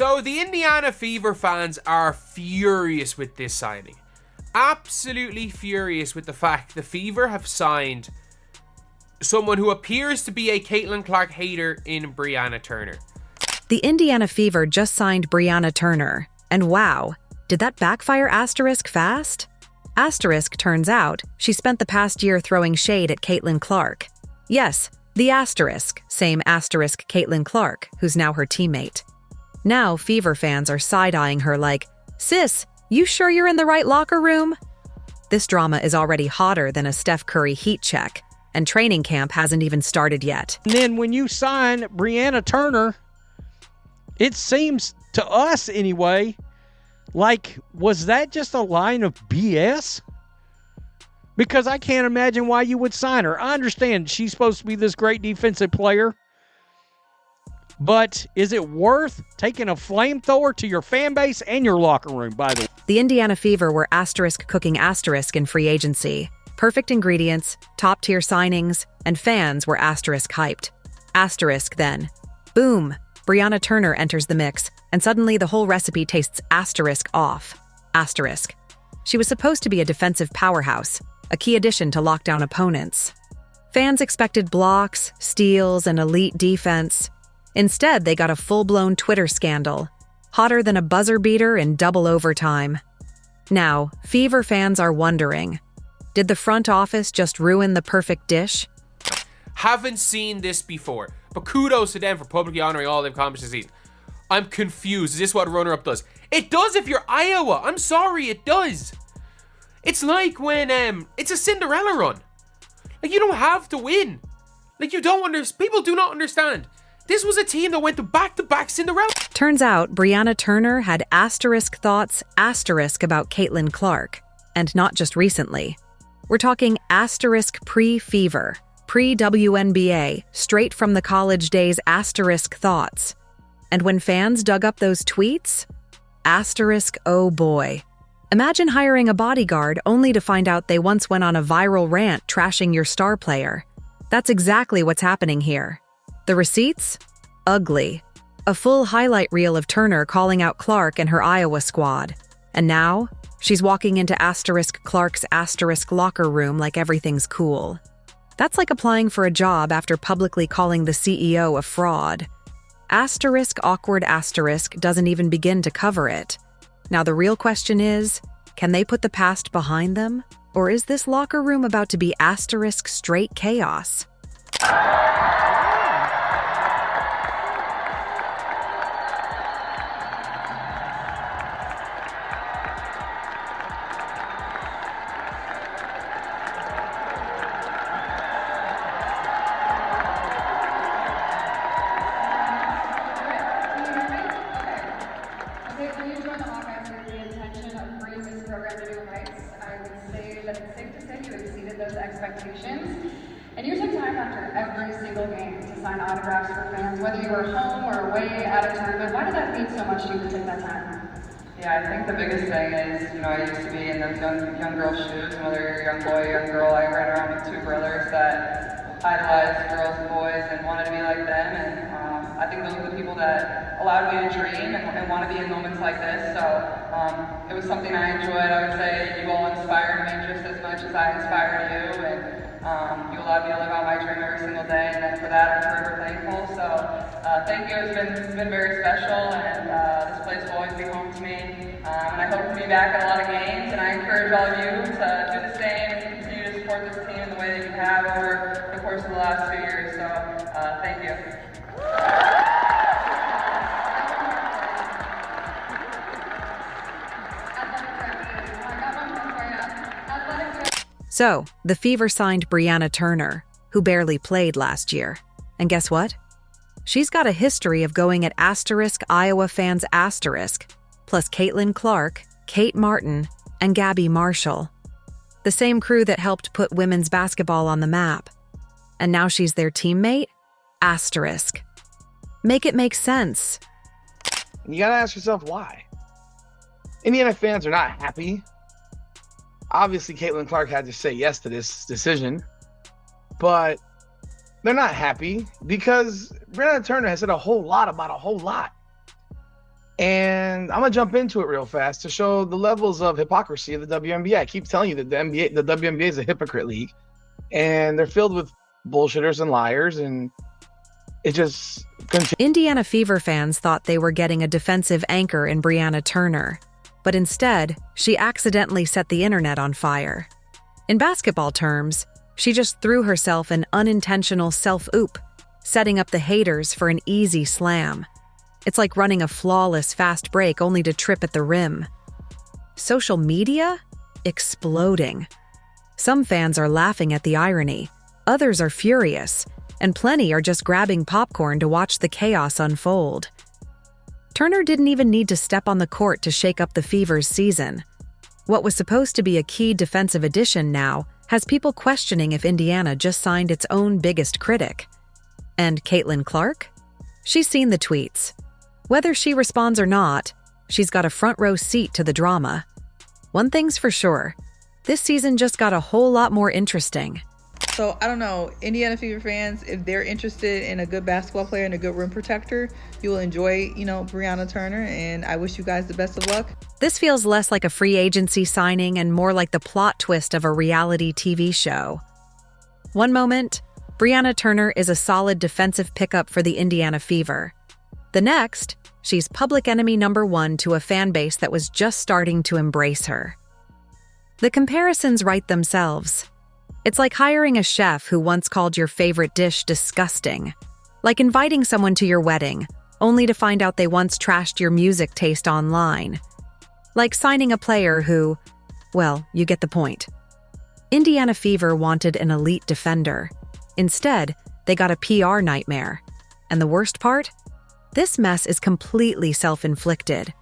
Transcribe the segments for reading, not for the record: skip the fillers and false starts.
So the Indiana Fever fans are furious with this signing. Absolutely furious with the fact the Fever have signed someone who appears to be a Caitlin Clark hater in Brianna Turner. The Indiana Fever just signed Brianna Turner. And wow, did that backfire asterisk fast? Asterisk turns out she spent the past year throwing shade at Caitlin Clark. Yes, the asterisk, same asterisk Caitlin Clark, who's now her teammate. Now Fever fans are side-eyeing her like, "Sis, you sure you're in the right locker room?" This drama is already hotter than a Steph Curry heat check, and training camp hasn't even started yet. And then when you sign Brianna Turner, it seems to us anyway, like, was that just a line of BS? Because I can't imagine why you would sign her. I understand she's supposed to be this great defensive player, but is it worth taking a flamethrower to your fan base and your locker room, by the way? The Indiana Fever were asterisk cooking asterisk in free agency. Perfect ingredients, top-tier signings, and fans were asterisk hyped. Asterisk then. Boom! Brianna Turner enters the mix, and suddenly the whole recipe tastes asterisk off. Asterisk. She was supposed to be a defensive powerhouse, a key addition to lock down opponents. Fans expected blocks, steals, and elite defense. Instead, they got a full-blown Twitter scandal, hotter than a buzzer beater in double overtime. Now, Fever fans are wondering, did the front office just ruin the perfect dish? Haven't seen this before, but kudos to them for publicly honoring all they've accomplished this season. I'm confused. Is this what runner-up does? It does if you're Iowa. I'm sorry, it does. It's like when it's a Cinderella run. Like, you don't have to win. Like, you don't understand. People do not understand. This was a team that went to back-to-back Cinderella. Turns out Brianna Turner had asterisk thoughts asterisk about Caitlin Clark, and not just recently. We're talking asterisk pre-Fever, pre-WNBA, straight from the college days asterisk thoughts. And when fans dug up those tweets, asterisk oh boy. Imagine hiring a bodyguard only to find out they once went on a viral rant trashing your star player. That's exactly what's happening here. The receipts? Ugly. A full highlight reel of Turner calling out Clark and her Iowa squad. And now, she's walking into asterisk Clark's asterisk locker room like everything's cool. That's like applying for a job after publicly calling the CEO a fraud. Asterisk awkward asterisk doesn't even begin to cover it. Now the real question is, can they put the past behind them? Or is this locker room about to be asterisk straight chaos? Expectations, and you took time after every single game to sign autographs for fans, whether you were home or away at a tournament. Why did that mean so much to you to take that time? Yeah, I think the biggest thing is, I used to be in those young girl shoes, and whether you're a young boy or young girl, I ran around with two brothers that idolized girls and boys and wanted to be like them, and I think those are the people that allowed me to dream and want to be in moments like this, so it was something I enjoyed. I would say you all inspired me just as much as I inspired you, and you allowed me to live out my dream every single day, and for that I'm forever thankful. So thank you. It's been very special, and this place will always be home to me. And I hope to be back at a lot of games, and I encourage all of you to do the same and continue to support this team in the way that you have over the course of the last 2 years. So thank you. So, the Fever signed Brianna Turner, who barely played last year. And guess what? She's got a history of going at asterisk Iowa fans asterisk, plus Caitlin Clark, Kate Martin, and Gabby Marshall. The same crew that helped put women's basketball on the map. And now she's their teammate? Asterisk. Make it make sense. You gotta ask yourself why. Indiana fans are not happy. Obviously, Caitlin Clark had to say yes to this decision, but they're not happy because Brianna Turner has said a whole lot about a whole lot. And I'm gonna jump into it real fast to show the levels of hypocrisy of the WNBA. I keep telling you that the WNBA is a hypocrite league, and they're filled with bullshitters and liars, and it just continues. Indiana Fever fans thought they were getting a defensive anchor in Brianna Turner, but instead, she accidentally set the internet on fire. In basketball terms, she just threw herself an unintentional self-oop, setting up the haters for an easy slam. It's like running a flawless fast break only to trip at the rim. Social media? Exploding. Some fans are laughing at the irony, others are furious, and plenty are just grabbing popcorn to watch the chaos unfold. Turner didn't even need to step on the court to shake up the Fever's season. What was supposed to be a key defensive addition now has people questioning if Indiana just signed its own biggest critic. And Caitlin Clark? She's seen the tweets. Whether she responds or not, she's got a front row seat to the drama. One thing's for sure, this season just got a whole lot more interesting. So, I don't know, Indiana Fever fans, if they're interested in a good basketball player and a good rim protector, you will enjoy, Brianna Turner, and I wish you guys the best of luck. This feels less like a free agency signing and more like the plot twist of a reality TV show. One moment, Brianna Turner is a solid defensive pickup for the Indiana Fever. The next, she's public enemy number one to a fan base that was just starting to embrace her. The comparisons write themselves. It's like hiring a chef who once called your favorite dish disgusting. Like inviting someone to your wedding, only to find out they once trashed your music taste online. Like signing a player who, well, you get the point. Indiana Fever wanted an elite defender. Instead, they got a PR nightmare. And the worst part? This mess is completely self-inflicted.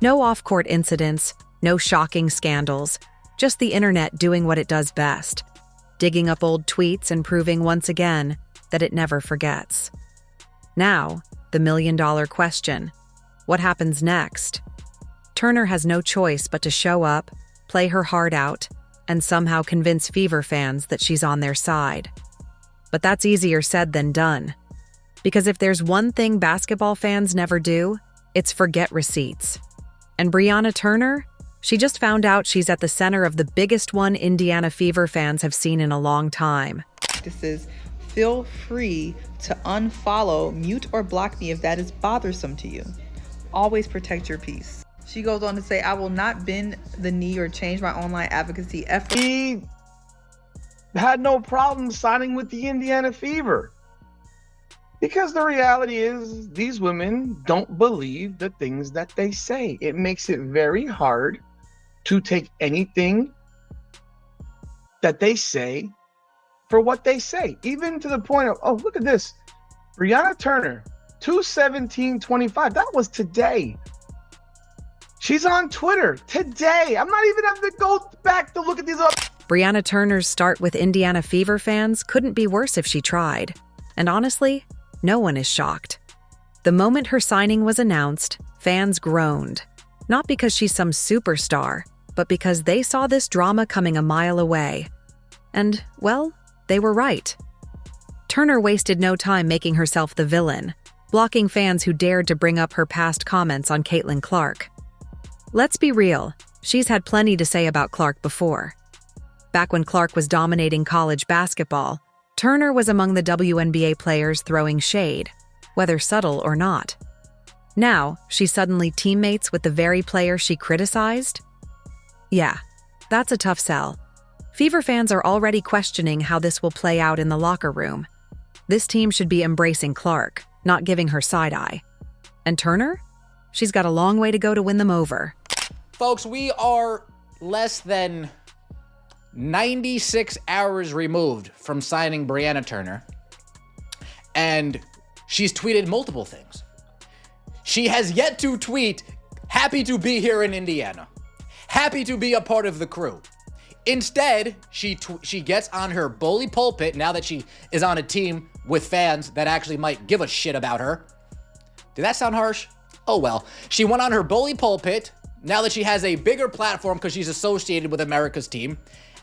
No off-court incidents, no shocking scandals, just the internet doing what it does best. Digging up old tweets and proving once again that it never forgets. Now, the million-dollar question. What happens next? Turner has no choice but to show up, play her heart out, and somehow convince Fever fans that she's on their side. But that's easier said than done. Because if there's one thing basketball fans never do, it's forget receipts. And Brianna Turner? She just found out she's at the center of the biggest one Indiana Fever fans have seen in a long time. Feel free to unfollow, mute, or block me if that is bothersome to you. Always protect your peace. She goes on to say, I will not bend the knee or change my online advocacy efforts. He had no problem signing with the Indiana Fever. Because the reality is, these women don't believe the things that they say. It makes it very hard to take anything that they say for what they say. Even to the point of, oh, look at this. Brianna Turner, 2/17/25. That was today. She's on Twitter today. I'm not even having to go back to look at these up. Brianna Turner's start with Indiana Fever fans couldn't be worse if she tried. And honestly, no one is shocked. The moment her signing was announced, fans groaned. Not because she's some superstar, but because they saw this drama coming a mile away. And, well, they were right. Turner wasted no time making herself the villain, blocking fans who dared to bring up her past comments on Caitlin Clark. Let's be real, she's had plenty to say about Clark before. Back when Clark was dominating college basketball, Turner was among the WNBA players throwing shade, whether subtle or not. Now, she's suddenly teammates with the very player she criticized? Yeah, that's a tough sell. Fever fans are already questioning how this will play out in the locker room. This team should be embracing Clark, not giving her side eye. And Turner? She's got a long way to go to win them over. Folks, we are less than 96 hours removed from signing Brianna Turner, and she's tweeted multiple things. She has yet to tweet, happy to be here in Indiana, happy to be a part of the crew. Instead, she gets on her bully pulpit now that she is on a team with fans that actually might give a shit about her. Did that sound harsh? Oh well. She went on her bully pulpit now that she has a bigger platform because she's associated with America's team.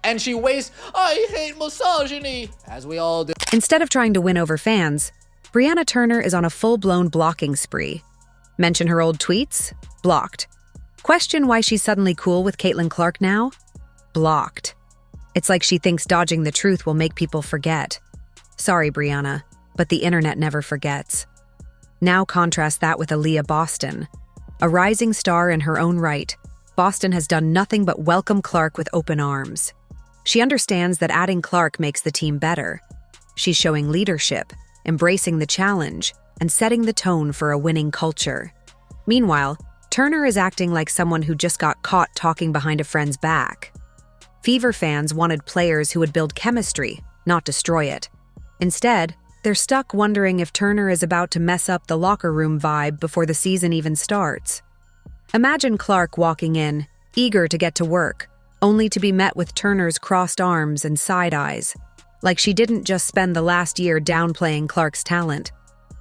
And she wastes, I hate misogyny, as we all do. Instead of trying to win over fans, Brianna Turner is on a full-blown blocking spree. Mention her old tweets? Blocked. Question why she's suddenly cool with Caitlin Clark now? Blocked. It's like she thinks dodging the truth will make people forget. Sorry, Brianna, but the internet never forgets. Now contrast that with Aaliyah Boston. A rising star in her own right, Boston has done nothing but welcome Clark with open arms. She understands that adding Clark makes the team better. She's showing leadership, embracing the challenge, and setting the tone for a winning culture. Meanwhile, Turner is acting like someone who just got caught talking behind a friend's back. Fever fans wanted players who would build chemistry, not destroy it. Instead, they're stuck wondering if Turner is about to mess up the locker room vibe before the season even starts. Imagine Clark walking in, eager to get to work, only to be met with Turner's crossed arms and side eyes, like she didn't just spend the last year downplaying Clark's talent.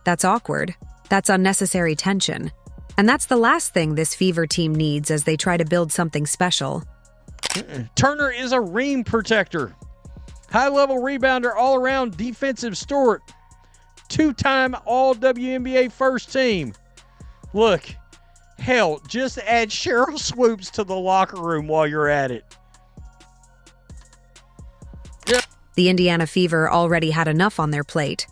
That's awkward. That's unnecessary tension. And that's the last thing this Fever team needs as they try to build something special. Turner is a rim protector. High-level rebounder, all-around defensive steward. Two-time All-WNBA first team. Look, hell, just add Cheryl Swoops to the locker room while you're at it. The Indiana Fever already had enough on their plate.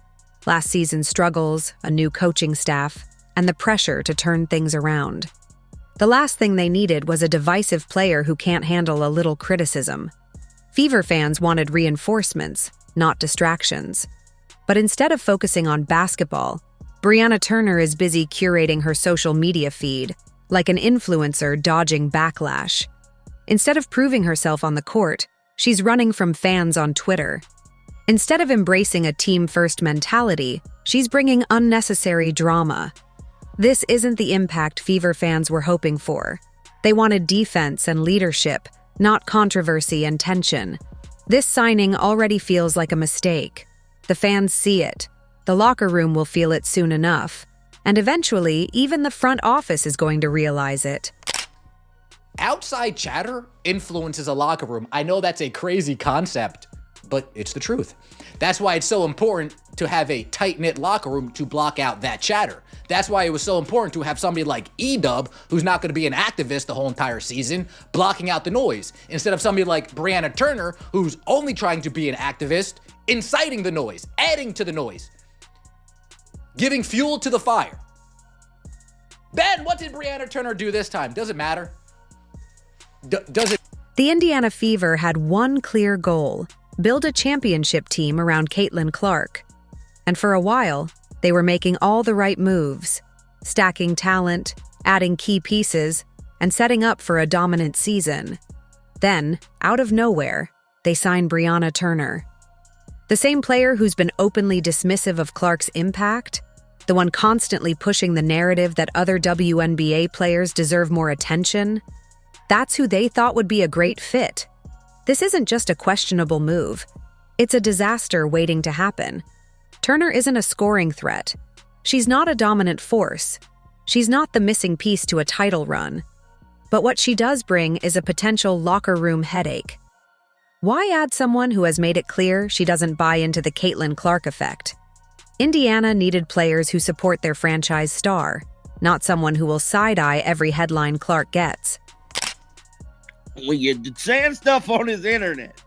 Last season's struggles, a new coaching staff, and the pressure to turn things around. The last thing they needed was a divisive player who can't handle a little criticism. Fever fans wanted reinforcements, not distractions. But instead of focusing on basketball, Brianna Turner is busy curating her social media feed, like an influencer dodging backlash. Instead of proving herself on the court, she's running from fans on Twitter. Instead of embracing a team-first mentality, she's bringing unnecessary drama. This isn't the impact Fever fans were hoping for. They wanted defense and leadership, not controversy and tension. This signing already feels like a mistake. The fans see it. The locker room will feel it soon enough. And eventually, even the front office is going to realize it. Outside chatter influences a locker room. I know that's a crazy concept, but it's the truth. That's why it's so important to have a tight-knit locker room to block out that chatter. That's why it was so important to have somebody like E-Dub, who's not going to be an activist the whole entire season, blocking out the noise, instead of somebody like Brianna Turner, who's only trying to be an activist, inciting the noise, adding to the noise, giving fuel to the fire. Ben, what did Brianna Turner do this time? Does it matter? Does it? The Indiana Fever had one clear goal: build a championship team around Caitlin Clark. And for a while, they were making all the right moves, stacking talent, adding key pieces, and setting up for a dominant season. Then, out of nowhere, they signed Brianna Turner. The same player who's been openly dismissive of Clark's impact, the one constantly pushing the narrative that other WNBA players deserve more attention. That's who they thought would be a great fit. This isn't just a questionable move. It's a disaster waiting to happen. Turner isn't a scoring threat. She's not a dominant force. She's not the missing piece to a title run. But what she does bring is a potential locker room headache. Why add someone who has made it clear she doesn't buy into the Caitlin Clark effect? Indiana needed players who support their franchise star, not someone who will side-eye every headline Clark gets. When you're saying stuff on his internet,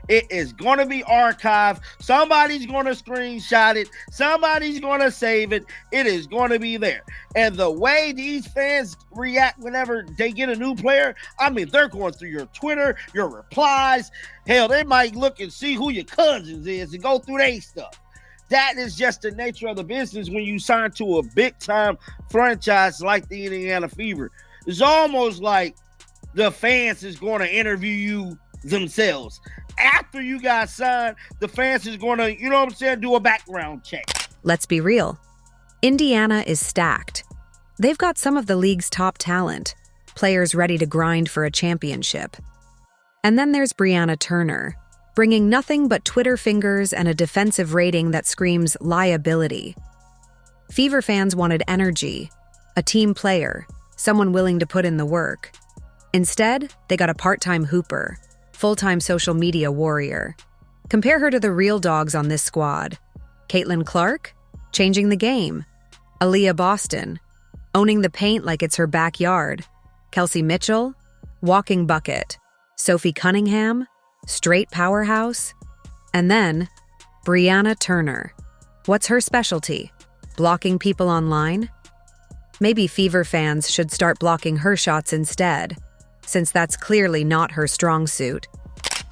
it is going to be archived. Somebody's going to screenshot it. Somebody's going to save it. It is going to be there. And the way these fans react whenever they get a new player, I mean, they're going through your Twitter, your replies. Hell, they might look and see who your cousins is and go through their stuff. That is just the nature of the business when you sign to a big-time franchise like the Indiana Fever. It's almost like the fans is going to interview you themselves. After you got signed, the fans is going to, you know what I'm saying, do a background check. Let's be real. Indiana is stacked. They've got some of the league's top talent, players ready to grind for a championship. And then there's Brianna Turner, bringing nothing but Twitter fingers and a defensive rating that screams liability. Fever fans wanted energy, a team player, someone willing to put in the work. Instead, they got a part-time hooper, full-time social media warrior. Compare her to the real dogs on this squad. Caitlin Clark, changing the game. Aaliyah Boston, owning the paint like it's her backyard. Kelsey Mitchell, walking bucket. Sophie Cunningham, straight powerhouse. And then, Brianna Turner. What's her specialty? Blocking people online? Maybe Fever fans should start blocking her shots instead, since that's clearly not her strong suit.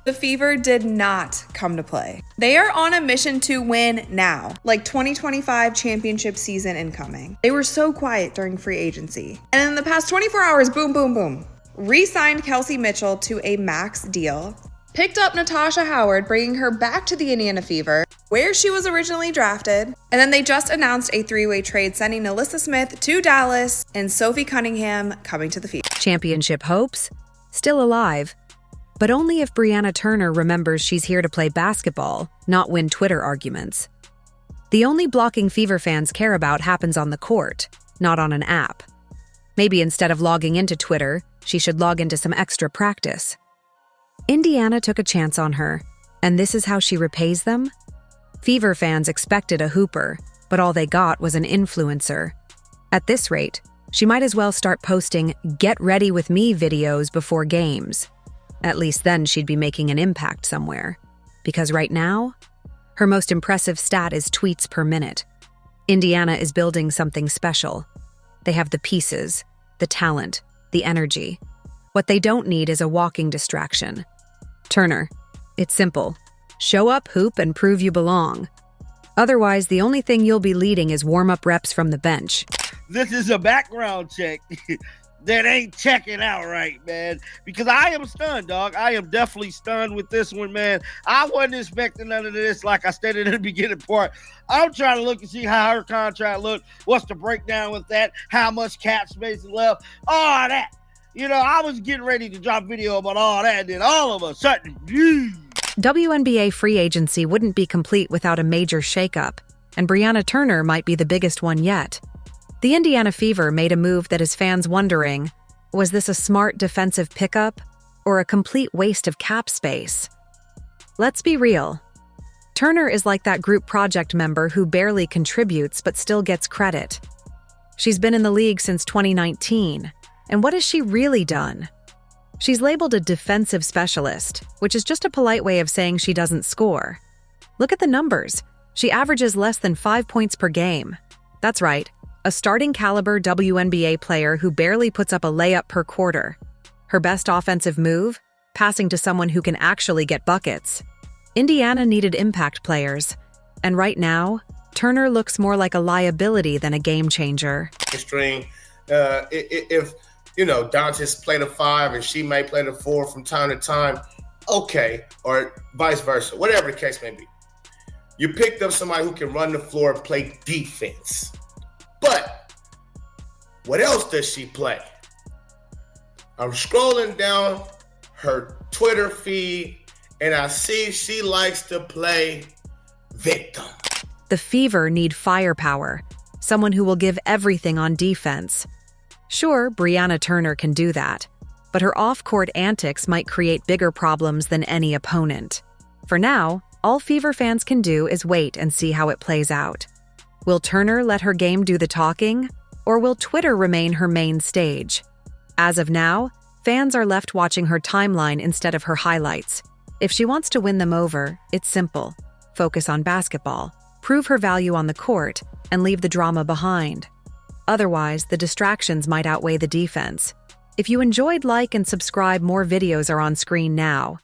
The Fever did not come to play. They are on a mission to win now, like 2025 championship season incoming. They were so quiet during free agency. And in the past 24 hours, boom, boom, boom. Re-signed Kelsey Mitchell to a max deal. Picked up Natasha Howard, bringing her back to the Indiana Fever, where she was originally drafted. And then they just announced a three-way trade, sending Alyssa Smith to Dallas and Sophie Cunningham coming to the Fever. Championship hopes? Still alive. But only if Brianna Turner remembers she's here to play basketball, not win Twitter arguments. The only blocking Fever fans care about happens on the court, not on an app. Maybe instead of logging into Twitter, she should log into some extra practice. Indiana took a chance on her, and this is how she repays them? Fever fans expected a hooper, but all they got was an influencer. At this rate, she might as well start posting "Get Ready With Me" videos before games. At least then she'd be making an impact somewhere. Because right now, her most impressive stat is tweets per minute. Indiana is building something special. They have the pieces, the talent, the energy. What they don't need is a walking distraction. Turner, it's simple. Show up, hoop, and prove you belong. Otherwise, the only thing you'll be leading is warm-up reps from the bench. This is a background check that ain't checking out right, man. Because I am stunned, dog. I am definitely stunned with this one, man. I wasn't expecting none of this, like I stated in the beginning part. I'm trying to look and see how her contract looked. What's the breakdown with that? How much cap space is left? All that. You know, I was getting ready to drop video about all that, and then all of a sudden, WNBA free agency wouldn't be complete without a major shakeup, and Brianna Turner might be the biggest one yet. The Indiana Fever made a move that has fans wondering, was this a smart defensive pickup or a complete waste of cap space? Let's be real. Turner is like that group project member who barely contributes but still gets credit. She's been in the league since 2019, and what has she really done? She's labeled a defensive specialist, which is just a polite way of saying she doesn't score. Look at the numbers. She averages less than 5 points per game. That's right, a starting caliber WNBA player who barely puts up a layup per quarter. Her best offensive move? Passing to someone who can actually get buckets. Indiana needed impact players, and right now, Turner looks more like a liability than a game changer. If Dantes play the 5 and she may play the 4 from time to time, okay, or vice versa, whatever the case may be. You picked up somebody who can run the floor and play defense. But what else does she play? I'm scrolling down her Twitter feed and I see she likes to play victim. The Fever need firepower, someone who will give everything on defense. Sure, Brianna Turner can do that, but her off-court antics might create bigger problems than any opponent. For now, all Fever fans can do is wait and see how it plays out. Will Turner let her game do the talking, or will Twitter remain her main stage? As of now, fans are left watching her timeline instead of her highlights. If she wants to win them over, it's simple. Focus on basketball, prove her value on the court, and leave the drama behind. Otherwise, the distractions might outweigh the defense. If you enjoyed, like and subscribe. More videos are on screen now.